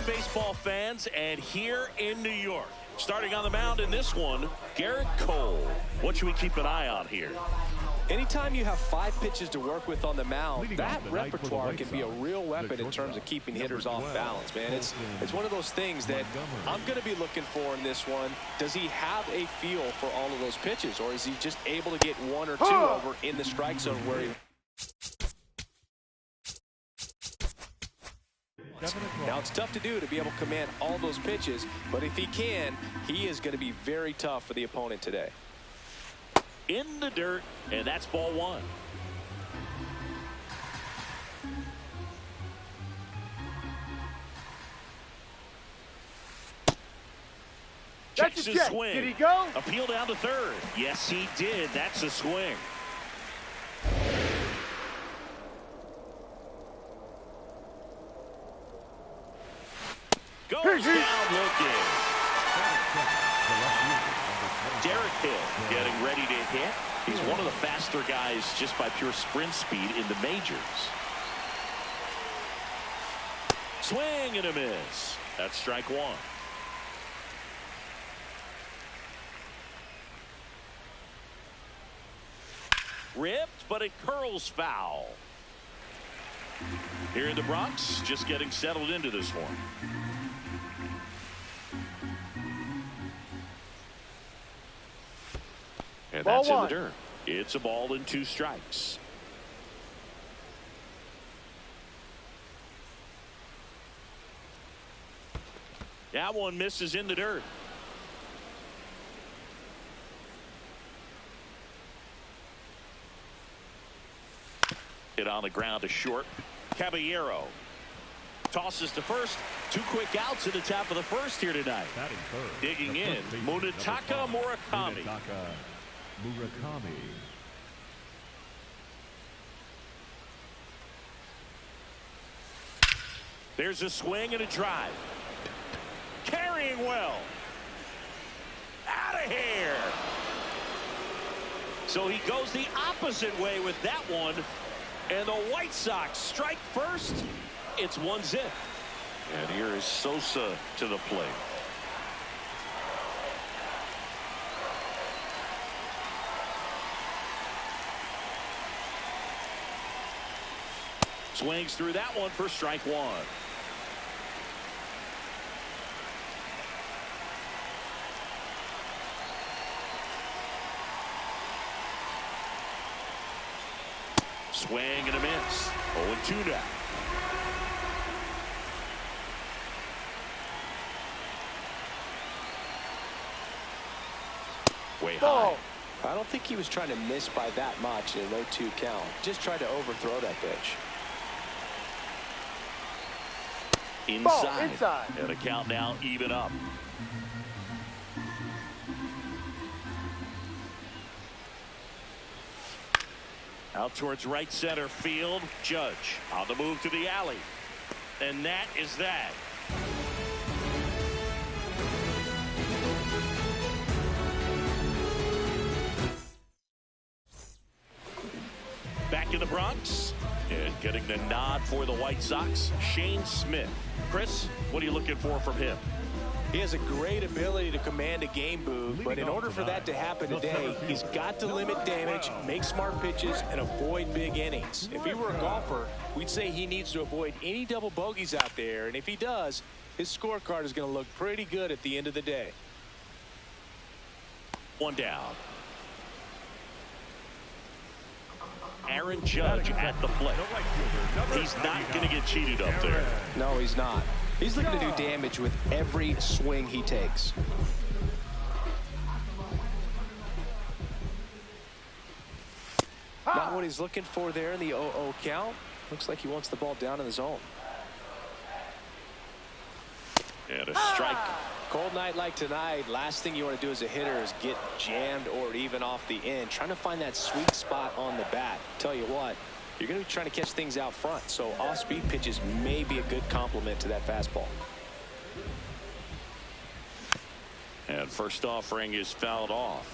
baseball fans, and here in New York. Starting on the mound in this one, Garrett Cole. What should we keep an eye on here? Anytime you have 5 pitches to work with on the mound, that repertoire can be a real weapon in terms of keeping hitters off balance, man. It's one of those things that I'm going to be looking for in this one. Does he have a feel for all of those pitches, or is he just able to get 1 or 2 over in the strike zone where he... Now, it's tough to do to be able to command all those pitches, but if he can, he is going to be very tough for the opponent today. In the dirt, and that's ball 1. Checks his swing. Did he go? Appeal down to third. Yes, he did. That's a swing. Goes down looking. Derek Hill getting ready to hit. He's one of the faster guys just by pure sprint speed in the majors. Swing and a miss. That's strike 1. Ripped, but it curls foul. Here in the Bronx, just getting settled into this one. And that's in the dirt. It's a ball and 2 strikes. That one misses in the dirt. Hit on the ground to short. Caballero tosses to first. 2 quick outs in the top of the first here tonight. Digging in, Munetaka Murakami. There's a swing and a drive. Carrying well. Out of here. So he goes the opposite way with that one. And the White Sox strike first. It's 1-0. And here is Sosa to the plate. Swings through that one for strike 1. Swing and a miss. 0-2 now. Way high. I don't think he was trying to miss by that much in a 0-2 count. Just tried to overthrow that pitch. Inside. And a count now even up. Out towards right center field. Judge on the move to the alley. And that is that. Back in the Bronx. And getting the nod for the White Sox, Shane Smith. Chris, what are you looking for from him? He has a great ability to command a game boot, but in order for that to happen today, he's got to limit damage, make smart pitches, and avoid big innings. If he were a golfer, we'd say he needs to avoid any double bogeys out there, and if he does, his scorecard is going to look pretty good at the end of the day. 1 down. Aaron Judge at the plate. He's not going to get cheated up there. No, he's not. He's looking to do damage with every swing he takes. Not what he's looking for there in the 0-0 count. Looks like he wants the ball down in the zone. And a strike. Cold night like tonight, last thing you want to do as a hitter is get jammed or even off the end. Trying to find that sweet spot on the bat. Tell you what, you're going to be trying to catch things out front, so off-speed pitches may be a good complement to that fastball. And first offering is fouled off.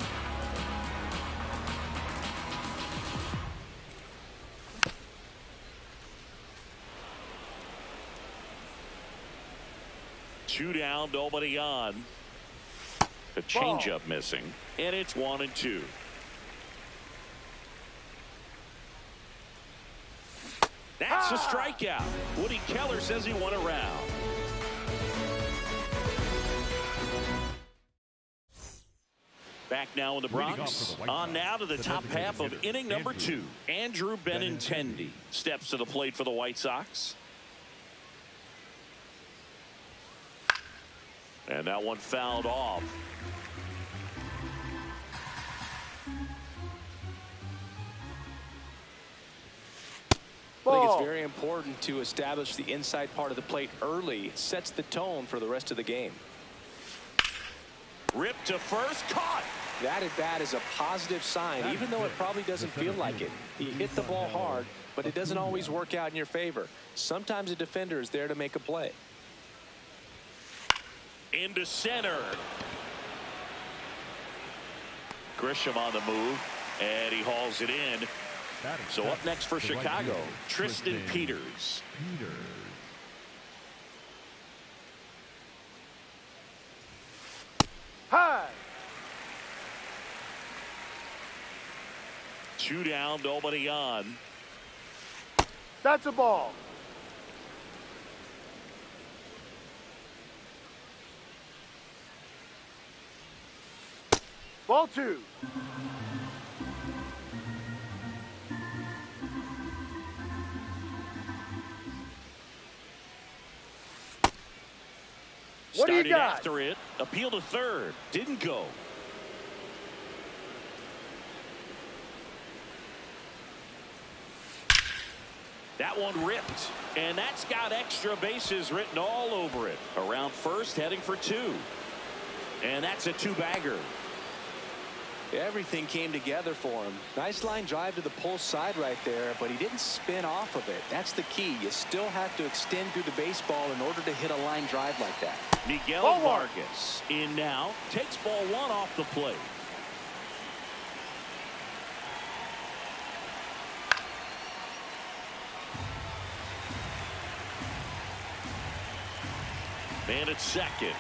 2 down, nobody on. The changeup missing, and it's 1-2. That's a strikeout. Woody Keller says he won a round. Back now in the Bronx. On now to the top half of inning number 2. Andrew Benintendi steps to the plate for the White Sox. And that one fouled off. I think it's very important to establish the inside part of the plate early. It sets the tone for the rest of the game. Ripped to first, caught. That at bat is a positive sign, even though it probably doesn't feel like it. He hit the ball hard, but it doesn't always work out in your favor. Sometimes a defender is there to make a play. Into center. Grisham on the move, and he hauls it in. So up next for Chicago, Tristan Peters. High. 2 down, nobody on. That's a ball. Ball 2. What do you got? After it, appeal to third, didn't go. That one ripped, and that's got extra bases written all over it. Around first, heading for 2. And that's a 2-bagger. Everything came together for him. Nice line drive to the pull side right there, but he didn't spin off of it. That's the key. You still have to extend through the baseball in order to hit a line drive like that. Miguel Vargas in now, takes ball 1 off the plate. Man at second.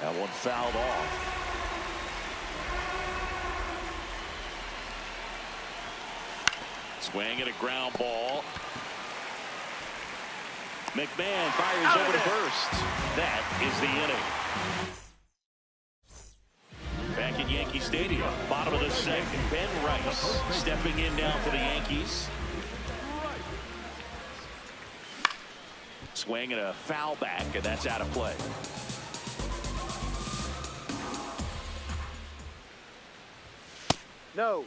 That one fouled off. Swing and a ground ball. McMahon fires over to first. That is the inning. Back at Yankee Stadium, bottom of the second, Ben Rice stepping in now for the Yankees. Swing and a foul back, and that's out of play. No.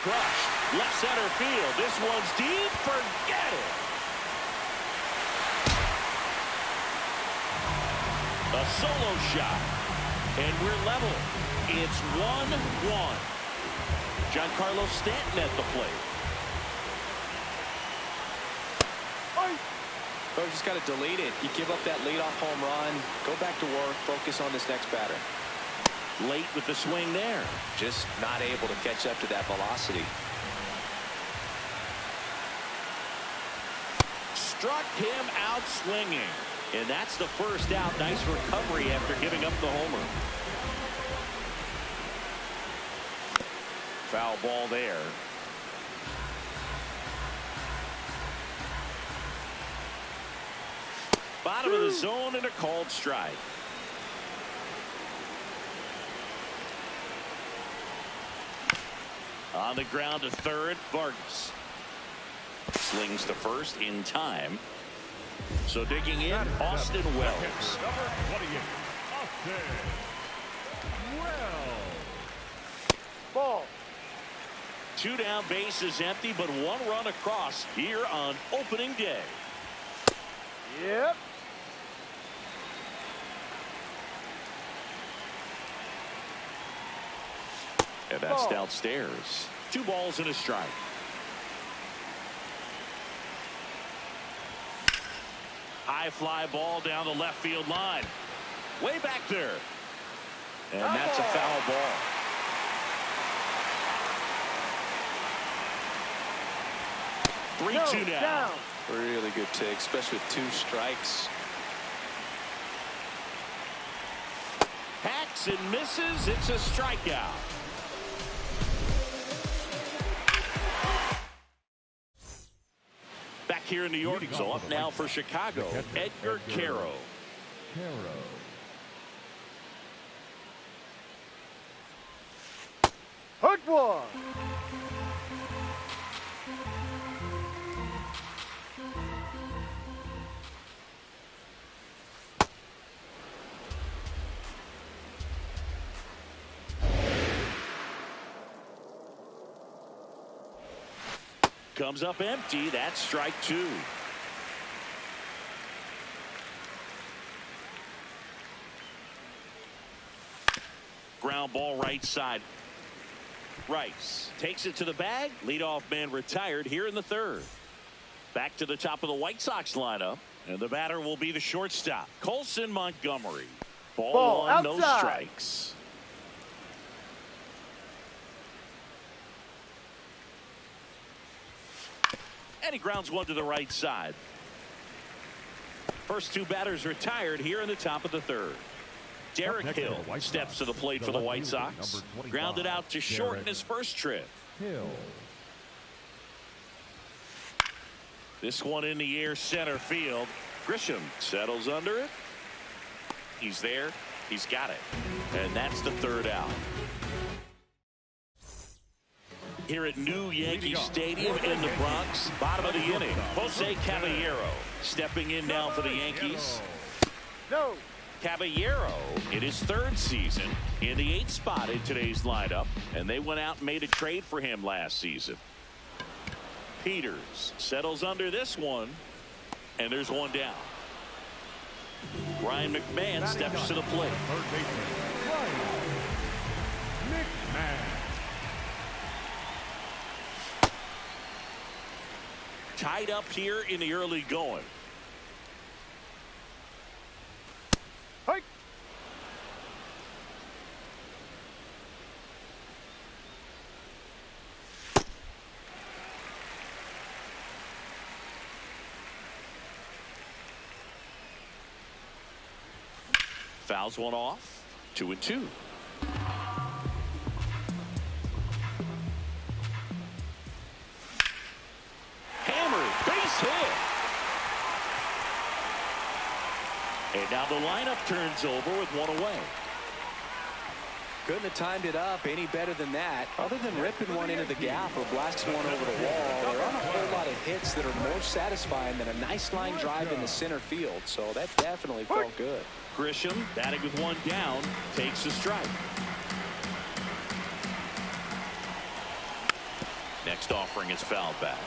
Crushed, left center field. This one's deep. Forget it. A solo shot, and we're level. It's 1-1. Giancarlo Stanton at the plate. So just got to delete it. You give up that leadoff home run. Go back to work. Focus on this next batter. Late with the swing there. Just not able to catch up to that velocity. Struck him out swinging. And that's the first out. Nice recovery after giving up the homer. Foul ball there. Bottom of the zone and a called strike. On the ground to third, Vargas. Slings to first in time. So digging in, Austin Wells. Number 28, Austin Wells. Ball. 2 down, bases empty, but 1 run across here on opening day. Yep. And that's downstairs. 2 balls and a strike. High fly ball down the left field line. Way back there. And that's a foul ball. 3-2 now. Down. Really good take, especially with 2 strikes. Hacks and misses. It's a strikeout. Back here in New York, so up now for Chicago, Edgar Caro. Hook one. Comes up empty. That's strike 2. Ground ball right side. Rice takes it to the bag. Leadoff man retired here in the 3rd. Back to the top of the White Sox lineup. And the batter will be the shortstop, Colson Montgomery. Ball 1, no strikes. And he grounds one to the right side. First 2 batters retired here in the top of the 3rd. Derek Hill steps to the plate for the White Sox. Grounded out to short in his first trip. This one in the air, center field. Grisham settles under it. He's there. He's got it. And that's the 3rd out. Here at New Yankee Stadium in the Bronx, bottom of the inning, Jose Caballero stepping in now for the Yankees. No. Caballero in his 3rd season in the 8th spot in today's lineup, and they went out and made a trade for him last season. Peters settles under this one, and there's one down. Ryan McMahon steps to the plate. Tied up here in the early going. Hike. Fouls one off. 2-2. Hammered, base hit. And now the lineup turns over with one away. Couldn't have timed it up any better than that. Other than ripping one into the gap or blasting one over the wall, there aren't a whole lot of hits that are more satisfying than a nice line drive in the center field. So that definitely felt good. Grisham batting with one down, takes a strike. Next offering is fouled back.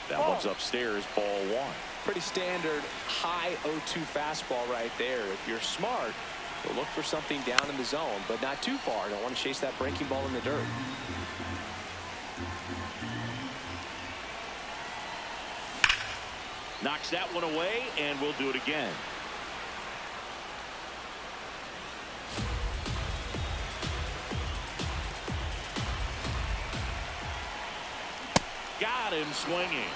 That one's upstairs, ball 1. Pretty standard high 0-2 fastball right there. If you're smart, you'll look for something down in the zone, but not too far. Don't want to chase that breaking ball in the dirt. Knocks that one away, and we'll do it again. Got him swinging.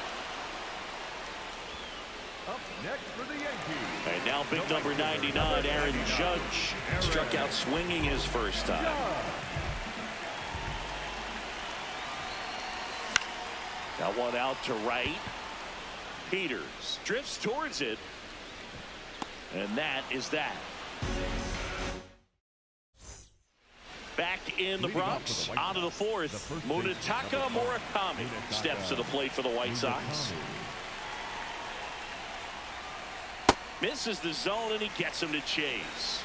Up next for the Yankees. And now big number 99, Aaron Judge, struck out swinging his first time. That one out to right. Peters drifts towards it, and that is that. Back in the Bronx, on to the 4th, Munetaka Murakami steps to the plate for the White Sox. Misses the zone, and he gets him to chase.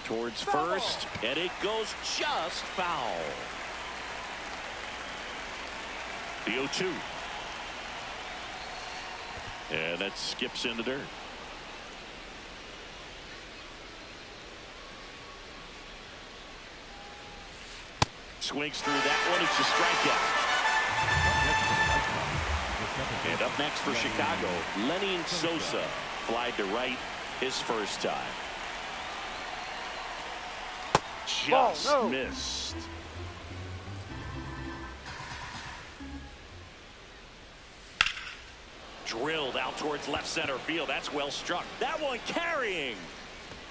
Towards first, and it goes just foul. The 0-2. And that skips in the dirt. Swings through that one. It's a strikeout. And up next for Chicago, Lenny Sosa. flied to right his first time. Just missed. Drilled out towards left center field. That's well struck. That one carrying.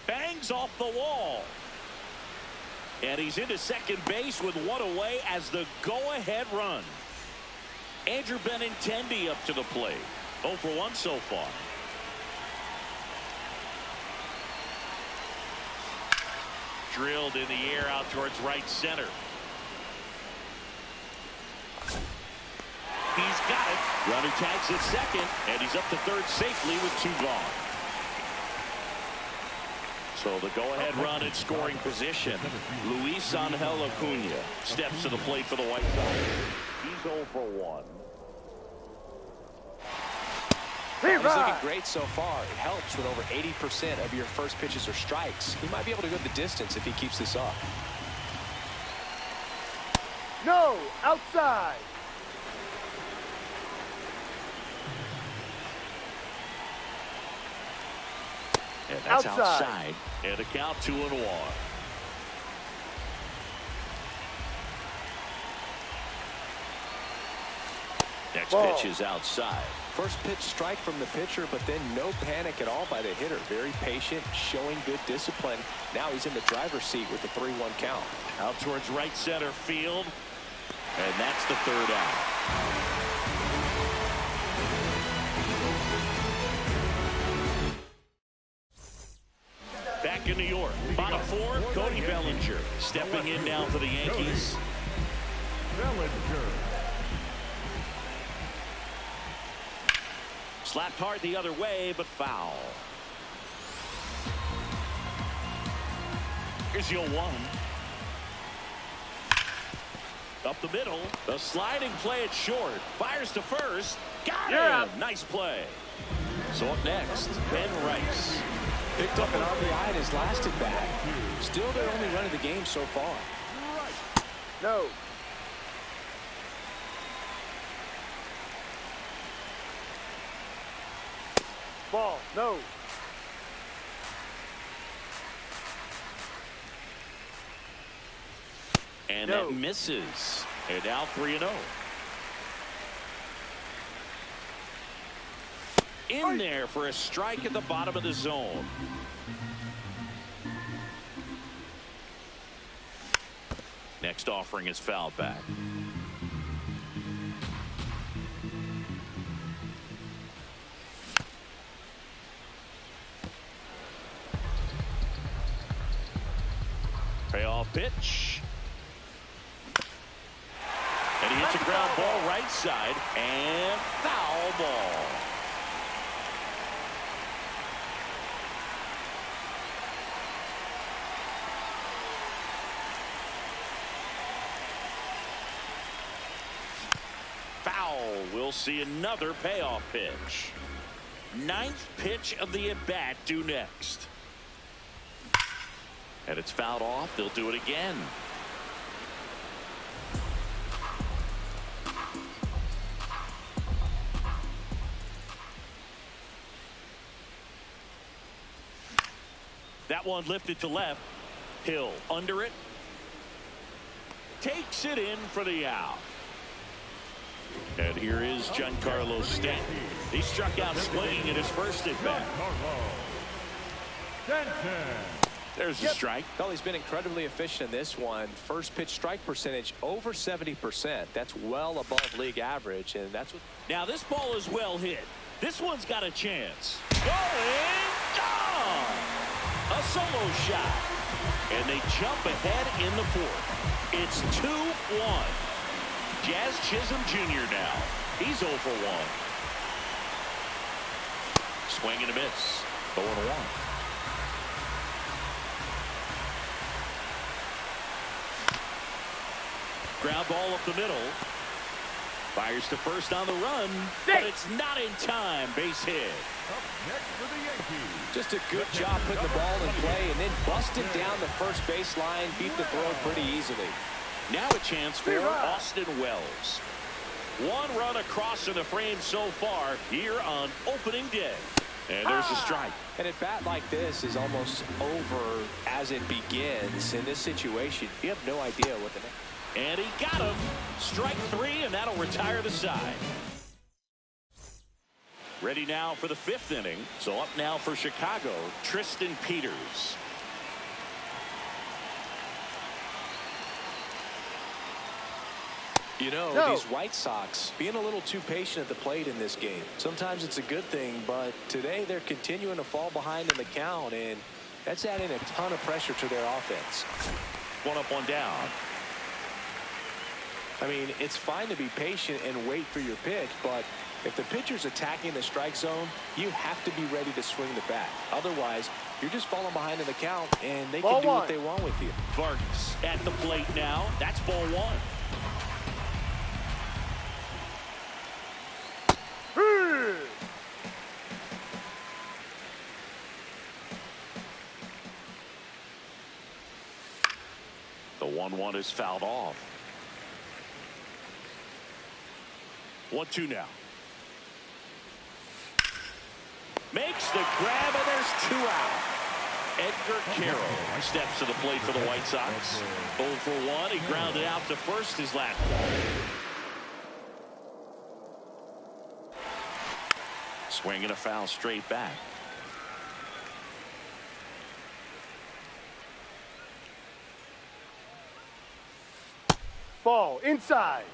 Bangs off the wall. And he's into second base with one away as the go-ahead run. Andrew Benintendi up to the plate. 0 for 1 so far. Drilled in the air out towards right center. He's got it. Runner tags at second, and he's up to third safely with 2 gone. So the go-ahead run at scoring position. Luis Angel Acuna steps to the plate for the White Sox. He's 0 for 1. He's looking great so far. It helps when over 80% of your first pitches are strikes. He might be able to go the distance if he keeps this up. No, outside. And that's outside. And a count 2-1. Next pitch is outside. First pitch strike from the pitcher, but then no panic at all by the hitter. Very patient, showing good discipline. Now he's in the driver's seat with the 3-1 count. Out towards right center field. And that's the third out. Back in New York, bottom 4, Cody Bellinger stepping in now for the Yankees. Bellinger. Slapped hard the other way, but foul. Here's your 1. Up the middle, the sliding play at short. Fires to first. Got him! Nice play. So up next, Ben Rice. Picked up an RBI in his last at bat. Still their only run of the game so far. No. Ball, no. And that misses. And now 3-0. In there for a strike at the bottom of the zone. Next offering is fouled back. Payoff pitch. And he hits a ground ball right side. And foul ball. We'll see another payoff pitch. 9th pitch of the at-bat due next. And it's fouled off. They'll do it again. That one lifted to left. Hill under it. Takes it in for the out. And here is Giancarlo Stanton. He struck out swinging in his first at bat. There's a strike. Well, he's been incredibly efficient in this one. First pitch strike percentage over 70%. That's well above league average, and that's what. Now this ball is well hit. This one's got a chance. Going down. A solo shot. And they jump ahead in the 4th. It's 2-1. Jazz Chisholm Jr. now. He's 0 for 1. Swing and a miss. 0-1. Ground ball up the middle. Fires to first on the run. But it's not in time. Base hit. Up next for the Yankees. Just a good job putting the ball in play and then busted down the first baseline. Beat the throw pretty easily. Now a chance for Austin Wells. 1 run across in the frame so far here on opening day. And there's a strike. And a bat like this is almost over as it begins. In this situation, you have no idea what the next. And he got him. Strike 3, and that'll retire the side. Ready now for the 5th inning. So up now for Chicago, Tristan Peters. You know, these White Sox being a little too patient at the plate in this game. Sometimes it's a good thing, but today they're continuing to fall behind in the count, and that's adding a ton of pressure to their offense. 1 up, 1 down. I mean, it's fine to be patient and wait for your pitch, but if the pitcher's attacking the strike zone, you have to be ready to swing the bat. Otherwise, you're just falling behind in the count, and they can do what they want with you. Vargas at the plate now. That's ball 1. The 1-1 is fouled off. 1-2 now. Makes the grab, and there's 2 out. Edgar Carroll steps to the plate for the White Sox. 0 for 1. He grounded out to first his last ball. Swinging a foul straight back. Ball inside.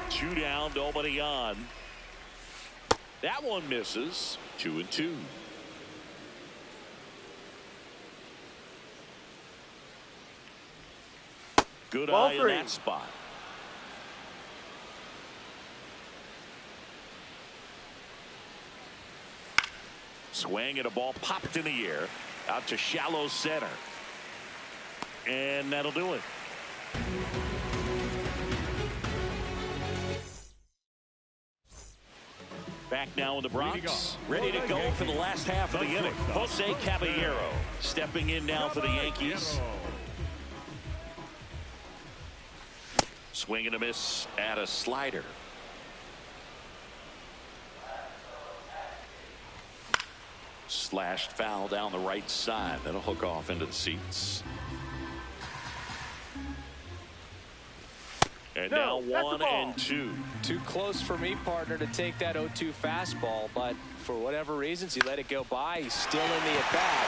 Two down, nobody on. That one misses. 2-2. Good eye in that spot. Swing and a ball popped in the air out to shallow center. And that'll do it. Back now in the Bronx, ready to go for the last half of the inning. Jose Caballero stepping in now for the Yankees. Swing and a miss at a slider. Slashed foul down the right side. That'll hook off into the seats. And now 1 and 2. Too close for me, partner, to take that 0-2 fastball, but for whatever reasons, he let it go by. He's still in the at-bat.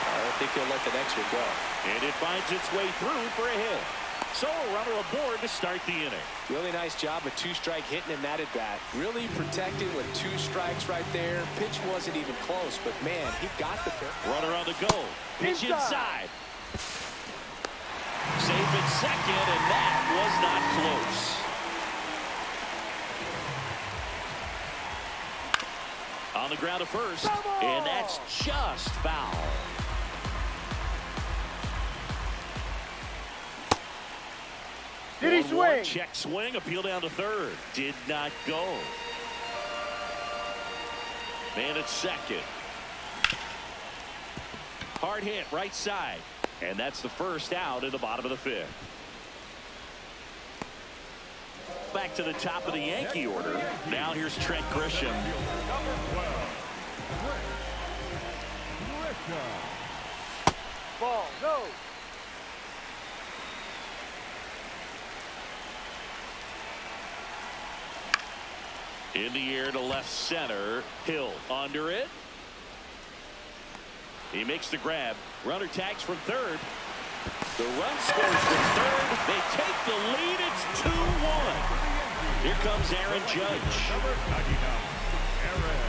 I don't think he'll let the next one go. And it finds its way through for a hit. So a runner aboard to start the inning. Really nice job of 2-strike hitting in that at-bat. Really protecting with 2 strikes right there. Pitch wasn't even close, but man, he got the pitch. Runner on the go. Pitch inside. Safe at second, and that was not close. On the ground to first, and that's just foul. Did he swing? Check swing, appeal down to third. Did not go. Man at second. Hard hit, right side. And that's the first out in the bottom of the 5th. Back to the top of the Yankee order. Now here's Trent Grisham. Ball, no. In the air to left center. Hill under it. He makes the grab. Runner tags from third. The run scores from third. They take the lead. It's 2-1. Here comes Aaron Judge. Number 99, Aaron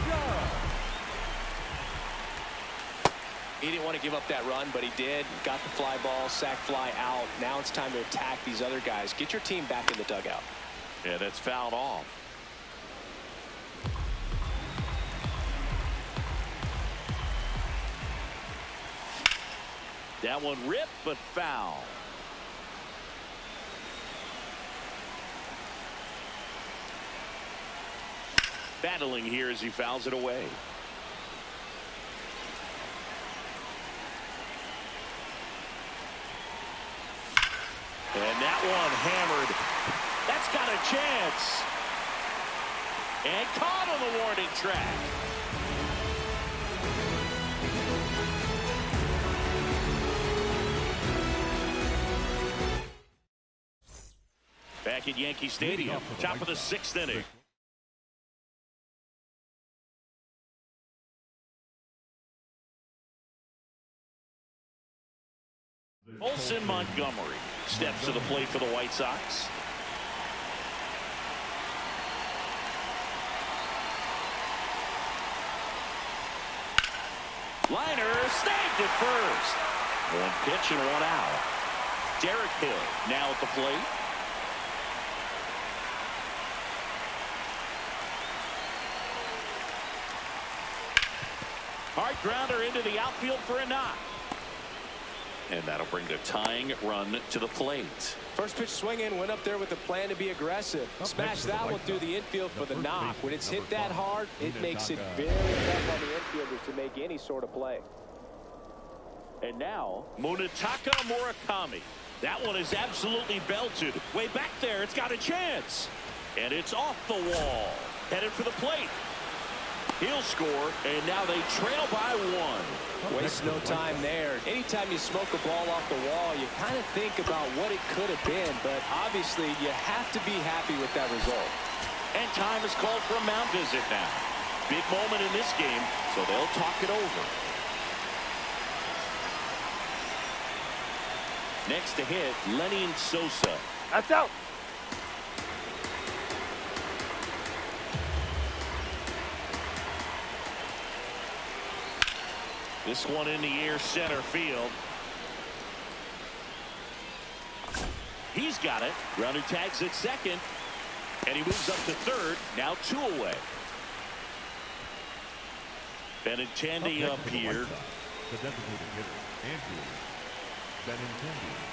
Judge. He didn't want to give up that run, but he did. Got the fly ball, sac fly out. Now it's time to attack these other guys. Get your team back in the dugout. Yeah, that's fouled off. That one ripped, but foul. Battling here as he fouls it away. And that one hammered. That's got a chance. And caught on the warning track. Back at Yankee Stadium, top of the 6th inning. Olson Montgomery steps to the plate for the White Sox. Liner snagged at first. One pitch and one out. Derek Hill now at the plate. Hard grounder into the outfield for a knock. And that'll bring the tying run to the plate. First pitch swinging, went up there with a plan to be aggressive. Smashed that one through the infield for the knock. When it's hit that hard, it makes it very tough on the infielders to make any sort of play. And now, Munetaka Murakami. That one is absolutely belted. Way back there, it's got a chance. And it's off the wall. Headed for the plate. He'll score, and now they trail by one. Waste no time there. Anytime you smoke a ball off the wall, you kind of think about what it could have been, but obviously you have to be happy with that result. And time is called for a mound visit now. Big moment in this game, so they'll talk it over. Next to hit, Lenny Sosa. That's out. This one in the air, center field. He's got it. Grounder tags at second. And he moves up to third. Now 2 away. Benintendi up here. The designated hitter, Andrew Benintendi.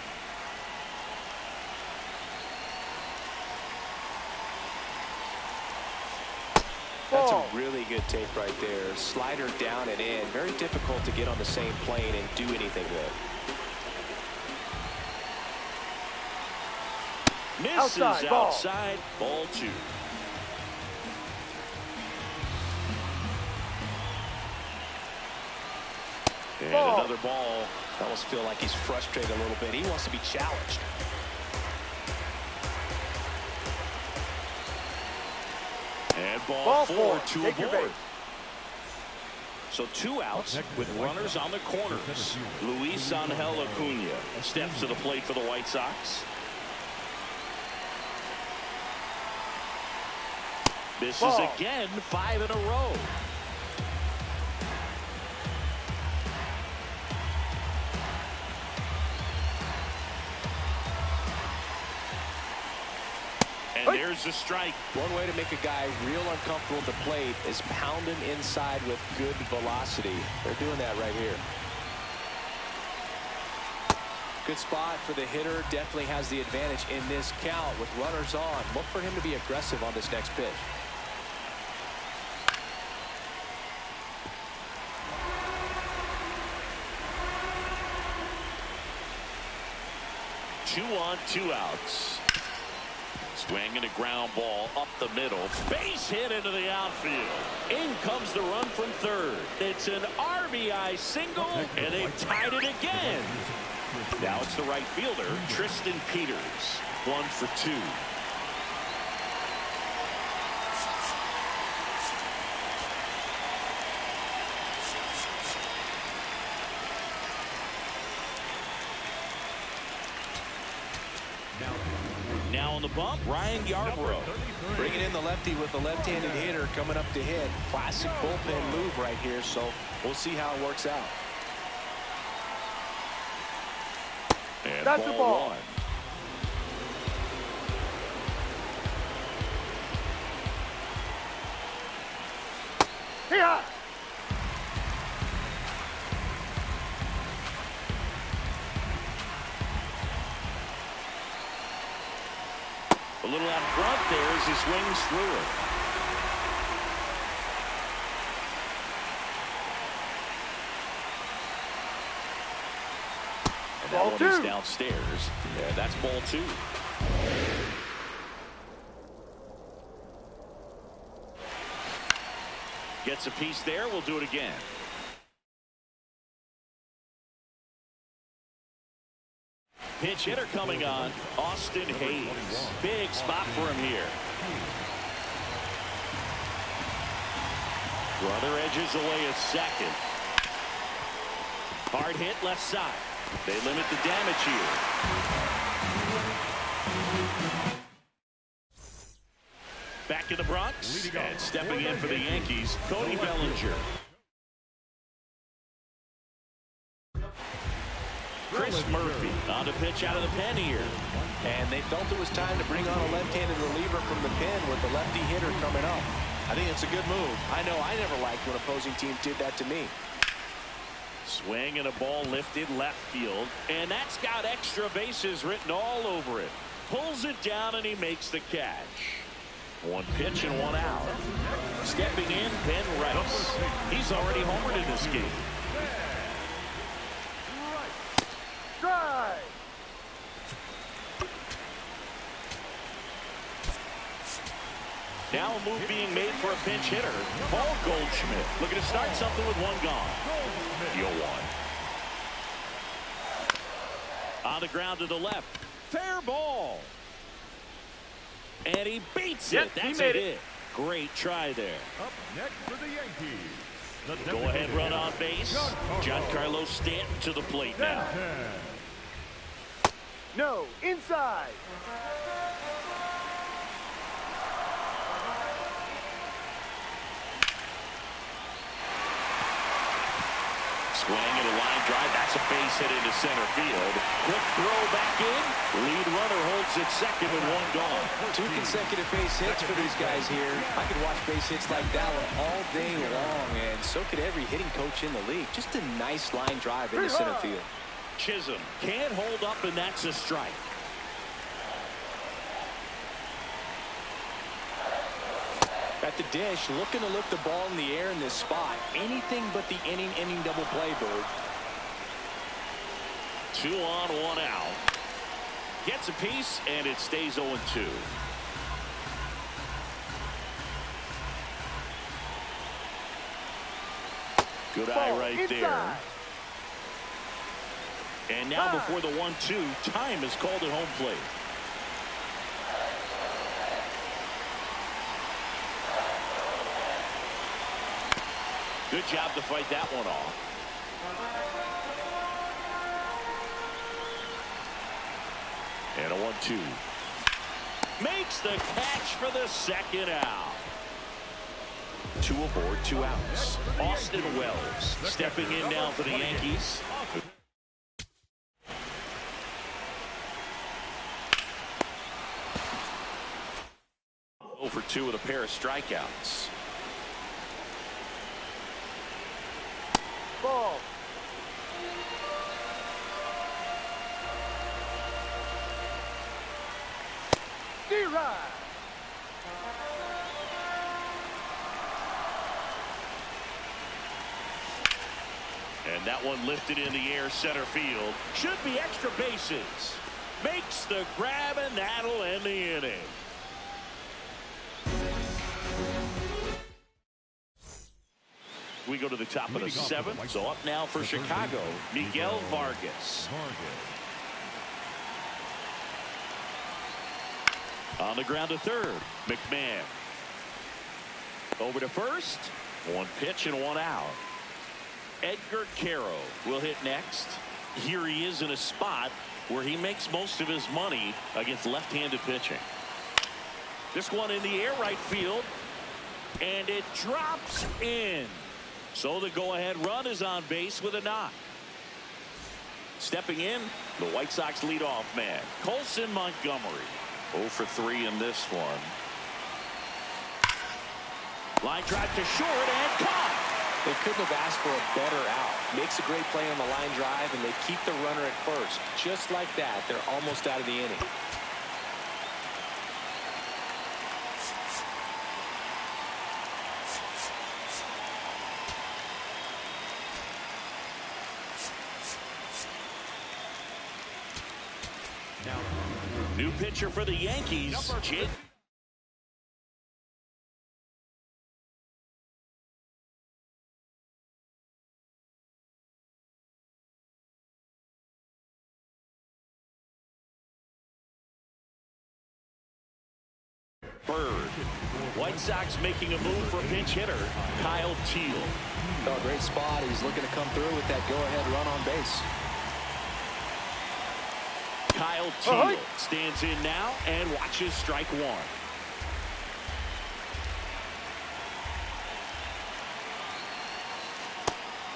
That's a really good take right there. Slider down and in. Very difficult to get on the same plane and do anything with. Misses outside. Ball 2. And another ball. I almost feel like he's frustrated a little bit. He wants to be challenged. And ball 4, 2 Take your aboard. base. So 2 outs with runners on the corners. Luis Angel Acuna steps to the plate for the White Sox. Misses again, 5 in a row. And there's the strike. One way to make a guy real uncomfortable at the plate is pound him inside with good velocity. They're doing that right here. Good spot for the hitter. Definitely has the advantage in this count with runners on. Look for him to be aggressive on this next pitch. Two on, 2 outs. Swing and a ground ball up the middle. Base hit into the outfield. In comes the run from third. It's an RBI single, and they've tied it again. Now it's the right fielder, Tristan Peters. 1 for 2. Now on the bump, Ryan Yarbrough. Bringing in the lefty with the left-handed hitter coming up to hit. Classic bullpen move right here, so we'll see how it works out. And that's the ball. 1. Yeah. A little out front there as he swings through it. That Ball one two. is downstairs. Yeah, that's ball 2. Gets a piece there. We'll do it again. Pinch hitter coming on, Austin Hayes. Big spot for him here. Runner edges away at second. Hard hit left side. They limit the damage here. Back in the Bronx, and stepping in for the Yankees, Cody Bellinger. Chris Murphy on the pitch out of the pen here. And they felt it was time to bring on a left-handed reliever from the pen with the lefty hitter coming up. I think it's a good move. I know I never liked when opposing teams did that to me. Swing and a ball lifted left field. And that's got extra bases written all over it. Pulls it down and he makes the catch. One pitch and one out. Stepping in, Ben Rice. He's already homered in this game. Drive. Now a move being made for a pinch hitter. Paul Goldschmidt looking to start something with one gone. 0-1. On the ground to the left. Fair ball. And he beats it. That's a hit. Great try there. Up next for the Yankees. The Go ahead run on base. Giancarlo Stanton to the plate now. No, inside. Swing and a line drive. That's a base hit into center field. Quick throw back in. Lead runner holds it second with one gone. 2 consecutive base hits for these guys here. I could watch base hits like that one all day long, and so could every hitting coach in the league. Just a nice line drive into center field. Chisholm can't hold up, and that's a strike. At the dish, looking to lift the ball in the air in this spot. Anything but the inning double play, Bird. 2 on, 1 out. Gets a piece, and it stays 0-2. Good eye right there. And now before the 1-2, time is called at home plate. Good job to fight that one off. And a 1-2. Makes the catch for the second out. 2 aboard, 2 outs. Austin Wells stepping in now for the Yankees. Over 2 with a pair of strikeouts. Ball. D-Rod. And that one lifted in the air center field. Should be extra bases. Makes the grab, and that'll end the inning. We go to the top of the 7th. So up now for Chicago, Miguel Vargas. On the ground to third, McMahon. Over to first. 1 pitch and 1 out. Edgar Caro will hit next. Here he is in a spot where he makes most of his money against left-handed pitching. This one in the air right field. And it drops in. So the go-ahead run is on base with a knock. Stepping in, the White Sox leadoff man, Colson Montgomery. 0 for 3 in this one. Line drive to short and caught. They couldn't have asked for a better out. Makes a great play on the line drive, and they keep the runner at first. Just like that, they're almost out of the inning. New pitcher for the Yankees, Jake. Bird. White Sox making a move for pinch hitter Kyle Teal. Oh, great spot. He's looking to come through with that go-ahead run on base. Kyle Teal stands in now and watches strike one.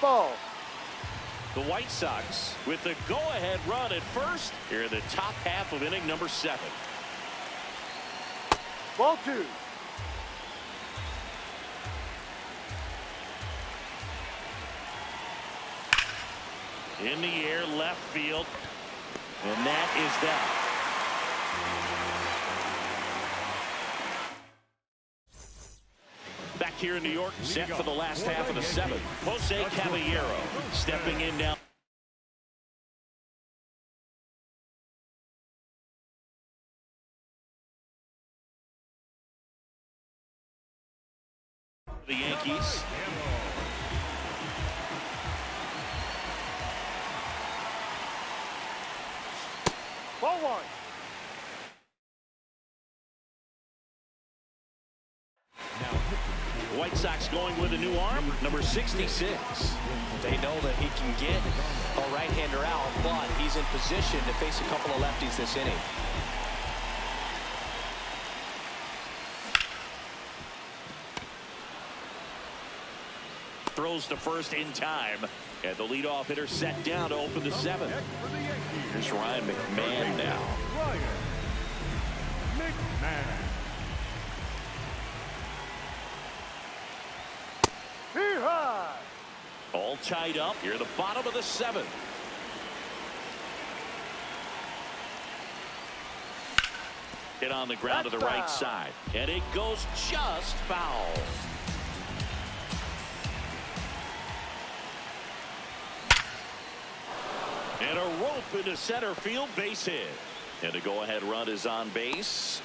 Ball. The White Sox with the go-ahead run at first here in the top half of inning number 7. Ball 2. In the air, left field. And that is that. Back here in New York, set for the last half of the 7th. Jose Caballero stepping in now. The Yankees. Ball 1. White Sox going with a new arm, number 66. They know that he can get a right-hander out, but he's in position to face a couple of lefties this inning. Throws to first in time. And the leadoff hitter set down to open the 7th. Here's Ryan McMahon now. Ryan McMahon. Here high. All tied up here at the bottom of the 7th. Hit on the ground to the right side. And it goes just foul. And a rope into center field, base hit. And a go-ahead run is on base.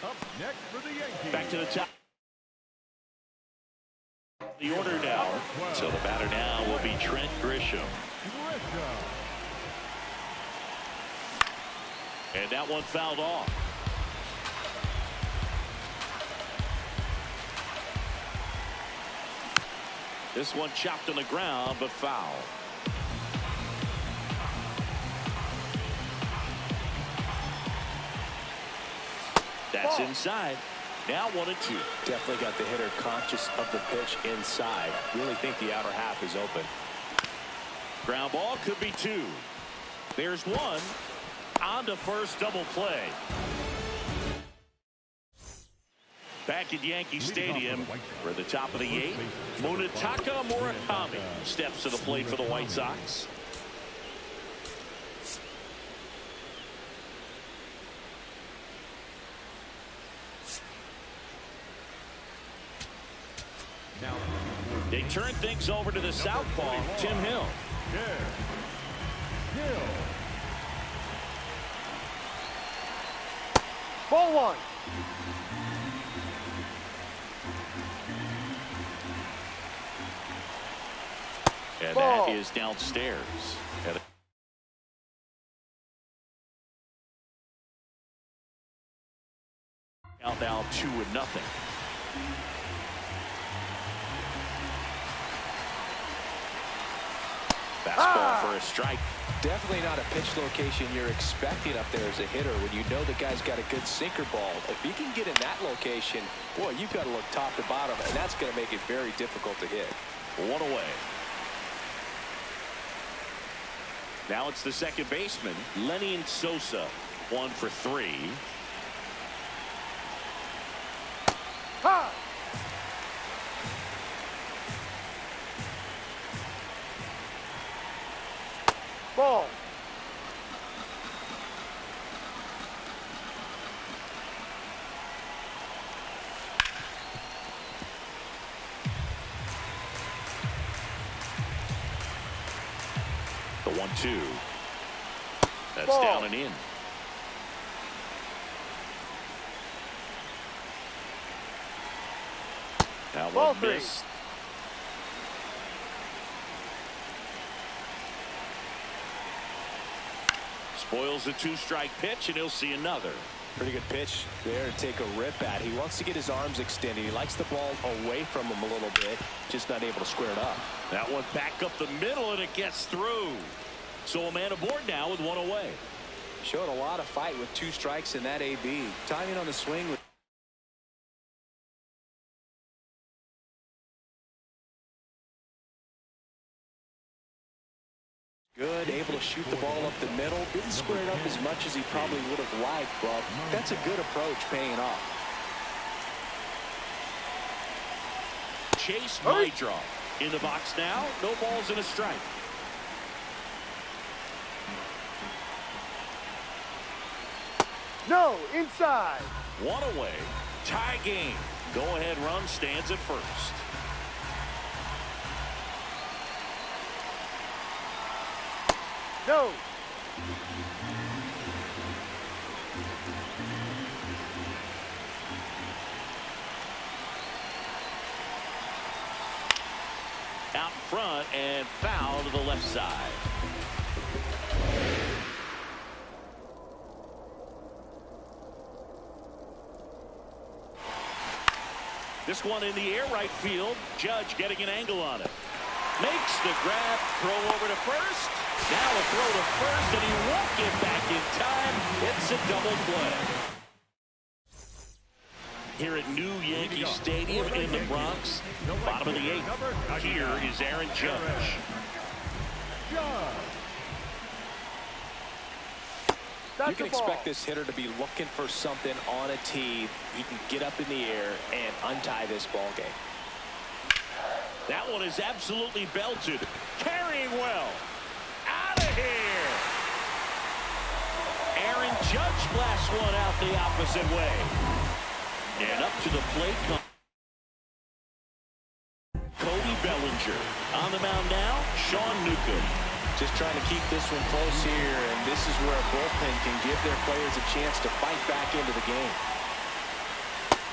Up next for the Yankees. Back to the top. The order now. So the batter now will be Trent Grisham. And that one fouled off. This one chopped on the ground, but foul. That's inside. Now 1-2. Definitely got the hitter conscious of the pitch inside. Really think the outer half is open. Ground ball could be 2. There's 1. On to first, double play. Back at Yankee Stadium, we're at the top of the 8th. Munetaka Murakami steps to the plate for the White Sox. Now, they turn things over to the southpaw, Tim Hill. Hill. Ball 1. And that is downstairs. Count now 2-0. Fastball for a strike. Definitely not a pitch location you're expecting up there as a hitter when you know the guy's got a good sinker ball. If he can get in that location, boy, you've got to look top to bottom, and that's going to make it very difficult to hit. 1 away. Now it's the second baseman, Lenny Sosa, 1 for 3. High. Ball. The 1-2. That's Ball. down and in. That Ball one three. missed. Spoils the 2-strike pitch, and he'll see another. Pretty good pitch there to take a rip at. He wants to get his arms extended. He likes the ball away from him a little bit, just not able to square it up. That one back up the middle, and it gets through. So a man aboard now with one away. Showed a lot of fight with 2 strikes in that AB. Timing on the swing with good, able to shoot the ball up the middle. Didn't square it up as much as he probably would have liked, but that's a good approach paying off. Chase Mydroff in the box now. No balls and a strike. No, inside. One away. Tie game. Go-ahead run stands at first. No. Out front and foul to the left side. This one in the air right field. Judge getting an angle on it. Makes the grab, throw over to first. Now a throw to first, and he won't get back in time. It's a double play. Here at New Yankee Stadium in the Bronx, bottom of the 8th. Here is Aaron Judge. You can expect this hitter to be looking for something on a tee. He can get up in the air and untie this ball game. That one is absolutely belted. Carrying well. Out of here. Aaron Judge blasts one out the opposite way. And up to the plate comes Cody Bellinger. On the mound now, Sean Newcomb. Just trying to keep this one close here, and this is where a bullpen can give their players a chance to fight back into the game.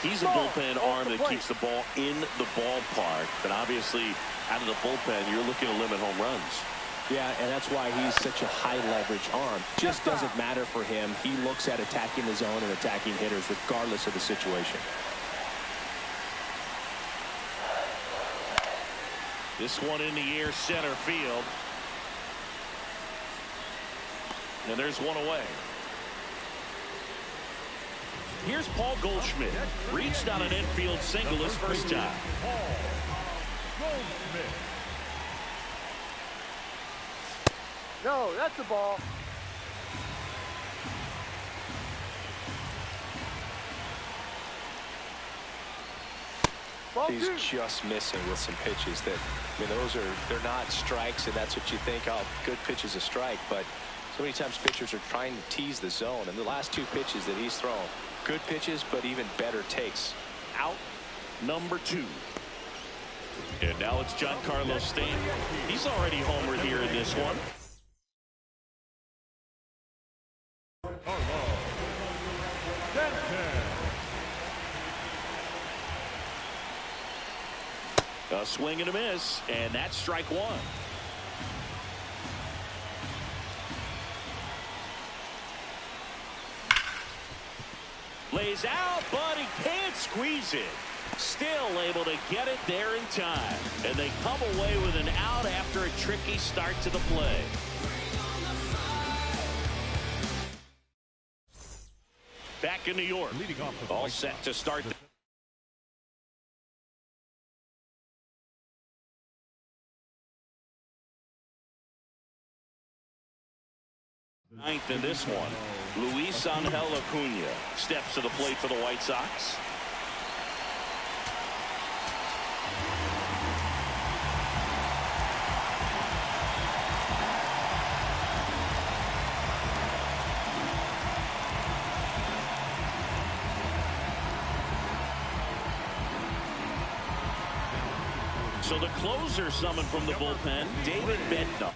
He's a bullpen arm that keeps the ball in the ballpark, but obviously out of the bullpen, you're looking to limit home runs. Yeah, and that's why he's such a high-leverage arm. Just doesn't matter for him. He looks at attacking the zone and attacking hitters regardless of the situation. This one in the air center field. And there's one away. Here's Paul Goldschmidt. Reached on an infield single his first time. No, that's a ball. Ball He's two. just missing with some pitches that, I mean, they're not strikes, and that's what you think, oh, good pitch is a strike, but so many times pitchers are trying to tease the zone, and the last 2 pitches that he's thrown, good pitches, but even better takes. Out number 2. And now it's Giancarlo Stanton. He's already homered here in this one. A swing and a miss, and that's strike 1. Lays out, but he can't squeeze it. Still able to get it there in time. And they come away with an out after a tricky start to the play. Back in New York. All set to start. Ninth in this one. Luis Angel Acuna steps to the plate for the White Sox. So the closer summoned from the bullpen, David Bednar.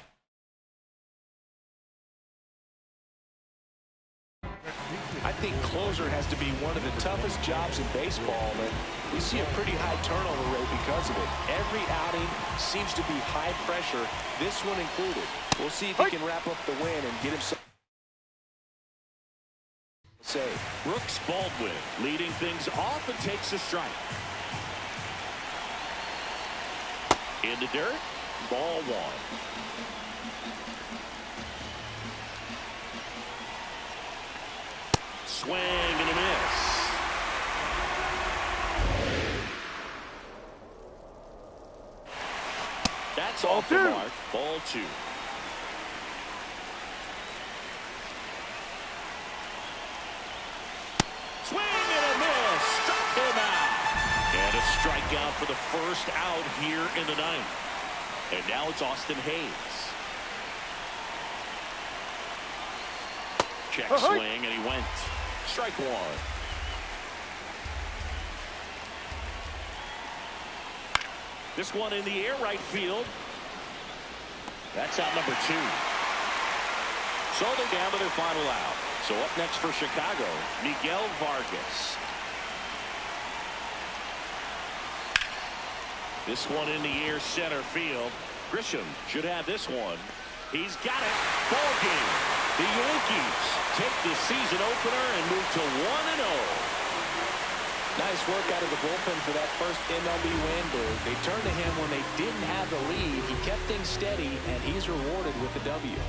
I think closer has to be one of the toughest jobs in baseball, and we see a pretty high turnover rate because of it. Every outing seems to be high pressure, this one included. We'll see if he can wrap up the win and get himself save. Brooks Baldwin leading things off and takes a strike. In the dirt, ball one. Swing and a miss. That's off the mark. Ball two. Swing and a miss. Struck him out. And a strikeout for the first out here in the ninth. And now it's Austin Hayes. Check swing, and he went. Strike one. This one in the air, right field. That's out number two. So they're down to their final out. So up next for Chicago, Miguel Vargas. This one in the air, center field. Grisham should have this one. He's got it. Ball game. The Yankees take the season opener and move to 1-0. Nice work out of the bullpen for that first MLB win, Blue. They turned to him when they didn't have the lead. He kept things steady, and he's rewarded with the W.